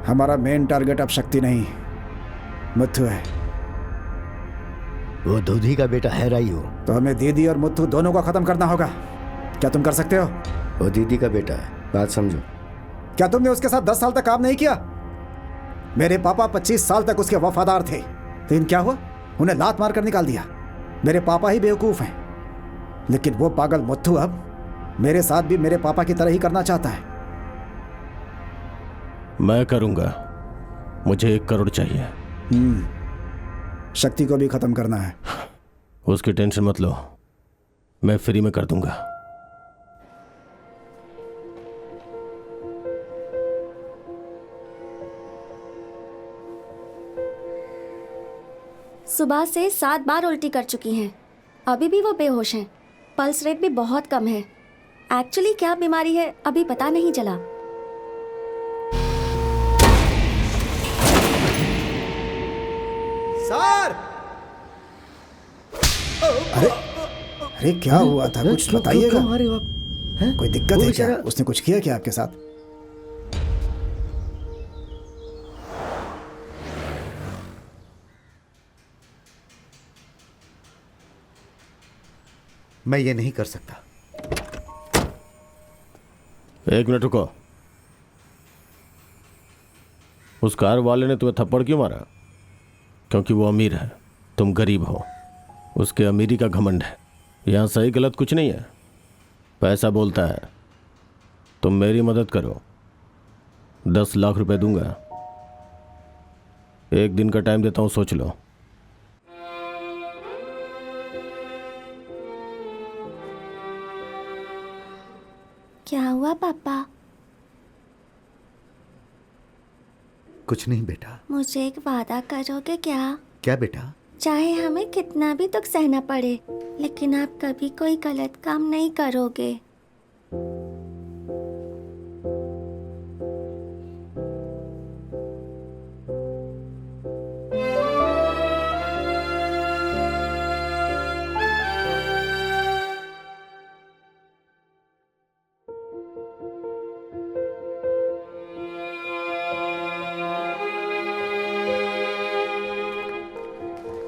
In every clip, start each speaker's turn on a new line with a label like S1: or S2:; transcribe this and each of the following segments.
S1: हमारा main target अब शक्ति नहीं, मुत्थु है।
S2: वो दूधी का बेटा है रायू।
S1: तो हमें दीदी और मुत्थु दोनों को खत्म करना होगा। क्या तुम कर सकते हो?
S2: वो दीदी का बेटा है, बात समझो।
S1: क्या तुमने उसके साथ 10 साल तक काम नहीं किया? मेरे पापा 25 साल तक उसके वफादार थे, लेकिन क्या हुआ? उन्हें लात मार कर निकाल दिया। मेरे पापा ही बेवकूफ हैं, लेकिन वो पागल मुत्थु अब मेरे साथ भी मेरे पापा की तरह ही करना चाहता है।
S3: मैं करूंगा, मुझे 1 करोड़ चाहिए।
S1: शक्ति को भी खत्म करना है।
S3: उसकी टेंशन मत लो, मैं फ्री में कर दूंगा।
S4: सुबह से 7 बार उल्टी कर चुकी हैं। अभी भी वो बेहोश हैं। पल्स रेट भी बहुत कम है। एक्चुअली क्या बीमारी है अभी पता नहीं चला।
S1: सर! अरे क्या हुआ था? कुछ बताइएगा। कोई दिक्कत है क्या? उसने कुछ किया क्या आपके साथ?
S5: मैं ये नहीं कर सकता।
S3: 1 मिनट रुको। उस कार वाले ने तुम्हें थप्पड़ क्यों मारा? क्योंकि वो अमीर है, तुम गरीब हो। उसके अमीरी का घमंड है। यहाँ सही गलत कुछ नहीं है, पैसा बोलता है। तुम मेरी मदद करो, 10 लाख रुपए दूंगा। 1 दिन का टाइम देता हूँ, सोच लो।
S4: क्या हुआ पापा?
S5: कुछ नहीं बेटा।
S4: मुझे एक वादा करोगे क्या?
S5: क्या बेटा?
S4: चाहे हमें कितना भी दुख सहना पड़े, लेकिन आप कभी कोई गलत काम नहीं करोगे।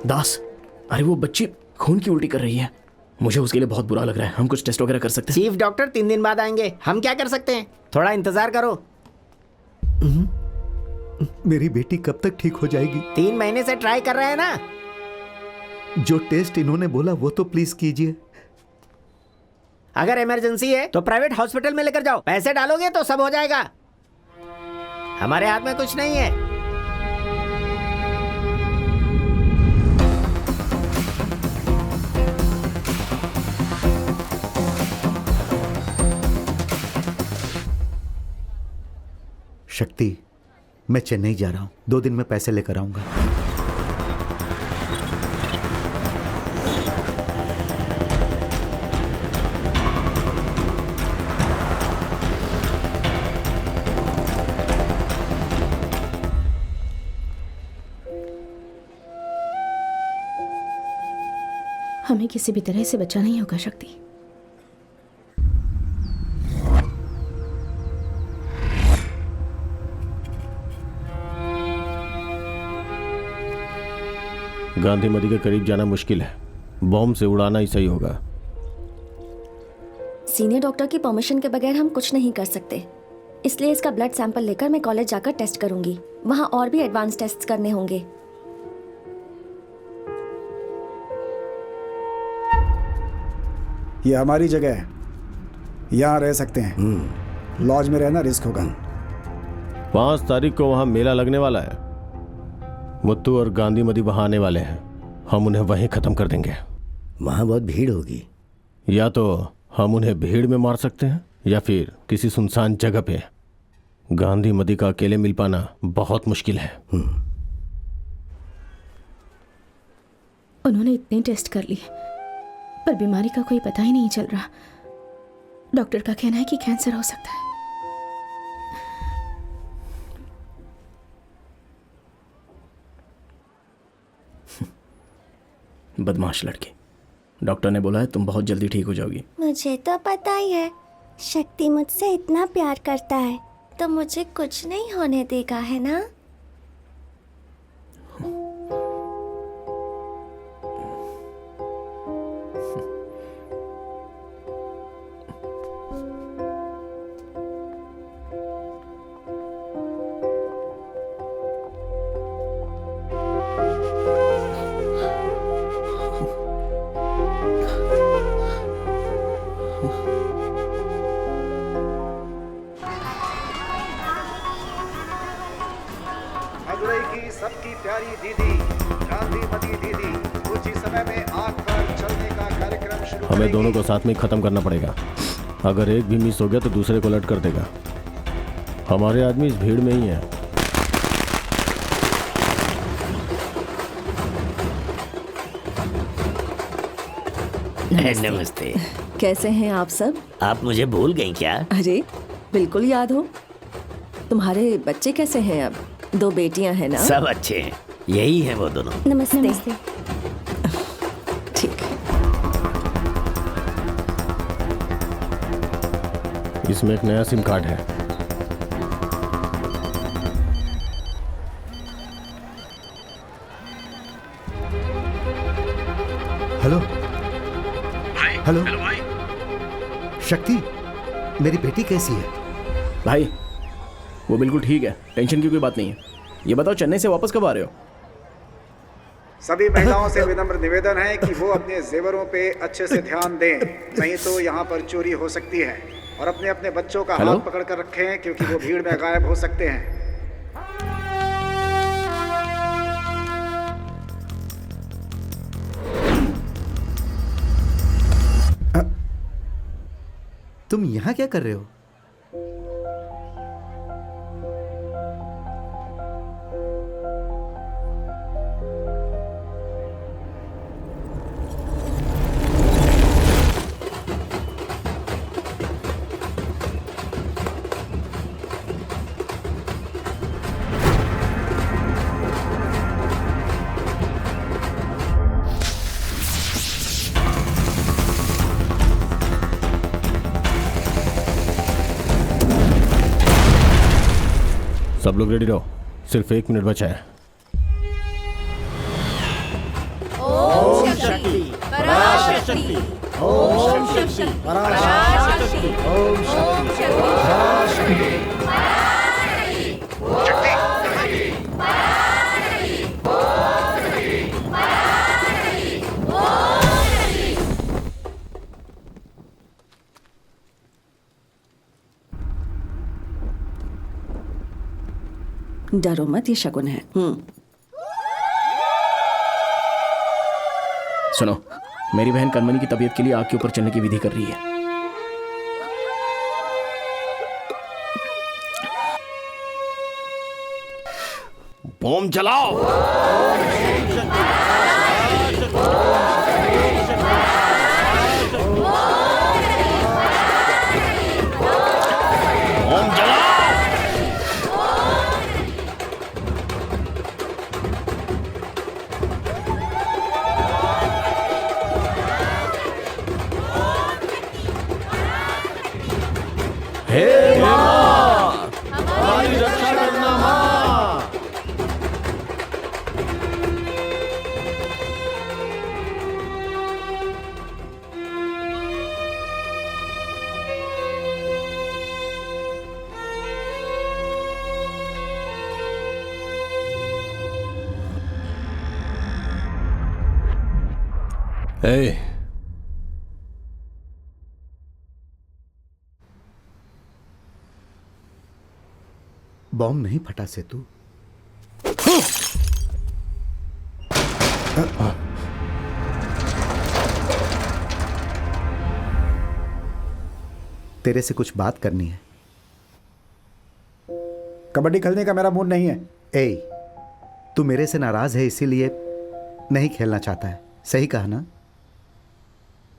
S6: दास, अरे वो बच्ची खून की उल्टी कर रही है। मुझे उसके लिए बहुत बुरा लग रहा है। हम कुछ टेस्ट वगैरह कर सकते हैं?
S7: चीफ डॉक्टर 3 दिन बाद आएंगे, हम क्या कर सकते हैं? थोड़ा इंतजार करो।
S5: मेरी बेटी कब तक ठीक हो जाएगी?
S7: 3 महीने से ट्राई कर रहे हैं ना।
S5: जो टेस्ट इन्होंने बोला वो तो प्लीज कीजिए।
S7: अगर इमरजेंसी है तो प्राइवेट हॉस्पिटल में लेकर जाओ। पैसे डालोगे तो सब हो जाएगा। हमारे हाथ में कुछ नहीं है।
S5: शक्ति, मैं चेन्नई जा रहा हूँ। 2 दिन में पैसे लेकर आऊंगा।
S8: हमें किसी भी तरह से बचा नहीं होगा शक्ति।
S3: गांधी मदी के करीब जाना मुश्किल है, बॉम्ब से उड़ाना ही सही होगा।
S4: सीनियर डॉक्टर की परमिशन के बगैर हम कुछ नहीं कर सकते, इसलिए इसका ब्लड सैंपल लेकर मैं कॉलेज जाकर टेस्ट करूंगी। वहां और भी एडवांस टेस्ट करने होंगे।
S1: ये हमारी जगह है, यहाँ रह सकते हैं। लॉज में रहना रिस्क होगा।
S3: 5 तारीख को वहां मेला लगने वाला है। मुत्तू और गांधी मदी वहां आने वाले हैं। हम उन्हें वहीं खत्म कर देंगे।
S2: वहां बहुत भीड़ होगी।
S3: या तो हम उन्हें भीड़ में मार सकते हैं या फिर किसी सुनसान जगह पे। गांधी मदी का अकेले मिल पाना बहुत मुश्किल है।
S8: उन्होंने इतने टेस्ट कर लिए पर बीमारी का कोई पता ही नहीं चल रहा। डॉक्टर का कहना है कि कैंसर हो सकता है।
S6: बदमाश लड़की। डॉक्टर ने बोला है तुम बहुत जल्दी ठीक हो जाओगी।
S4: मुझे तो पता ही है, शक्ति मुझसे इतना प्यार करता है। तो मुझे कुछ नहीं होने देगा, है ना?
S1: मदुरई की सबकी प्यारी दीदी गांधीमती दीदी कुछ ही समय में आग पर चलने का कार्यक्रम शुरू
S3: हमें
S1: करेंगी।
S3: दोनों को साथ में ही खत्म करना पड़ेगा। अगर एक भी मिस हो गया तो दूसरे को लट कर देगा। हमारे आदमी इस भीड़ में ही है।
S9: नमस्ते।
S10: कैसे हैं आप सब?
S9: आप मुझे भूल गई क्या?
S10: अरे बिल्कुल याद हो। तुम्हारे बच्चे कैसे हैं अब? 2 बेटियां हैं ना?
S9: सब अच्छे हैं, यही है वो दोनों।
S4: नमस्ते।
S10: ठीक है।
S3: इसमें एक नया सिम कार्ड है।
S5: हेलो हेलो शक्ति, मेरी बेटी कैसी है?
S6: भाई वो बिल्कुल ठीक है, टेंशन की कोई बात नहीं है। ये बताओ चेन्नई से वापस कब आ रहे हो?
S1: सभी महिलाओं से विनम्र निवेदन है कि वो अपने जेवरों पे अच्छे से ध्यान दें, नहीं तो यहाँ पर चोरी हो सकती है। और अपने अपने बच्चों का
S6: हेलो?
S1: हाथ पकड़ कर रखें क्योंकि वो भीड़ में गायब हो सकते हैं।
S5: तुम यहाँ क्या कर रहे हो?
S3: सब लोग रेडी रहो, सिर्फ 1 मिनट बचा है।
S10: डरो मत, ये शगुन है।
S6: सुनो, मेरी बहन कनमनी की तबीयत के लिए आग के ऊपर चलने की विधि कर रही है।
S3: बम चलाओ। बम चलाओ। हे माँ, हमारी रक्षा करना माँ। ए,
S5: बॉम्ब नहीं फटा से तू? तेरे से कुछ बात करनी है।
S1: कबड्डी खेलने का मेरा मूड नहीं है।
S5: ए, तू मेरे से नाराज है इसीलिए नहीं खेलना चाहता है, सही कहा ना?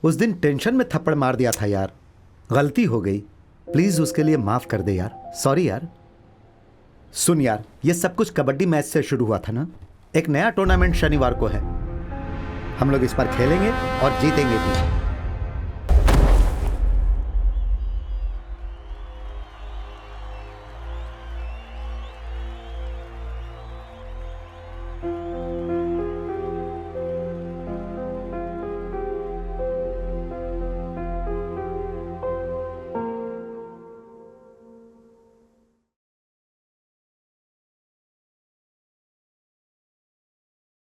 S5: उस दिन टेंशन में थप्पड़ मार दिया था यार, गलती हो गई, प्लीज उसके लिए माफ कर दे यार। सॉरी यार। सुन यार, ये सब कुछ कबड्डी मैच से शुरू हुआ था ना। एक नया टूर्नामेंट शनिवार को है, हम लोग इस बार खेलेंगे और जीतेंगे भी।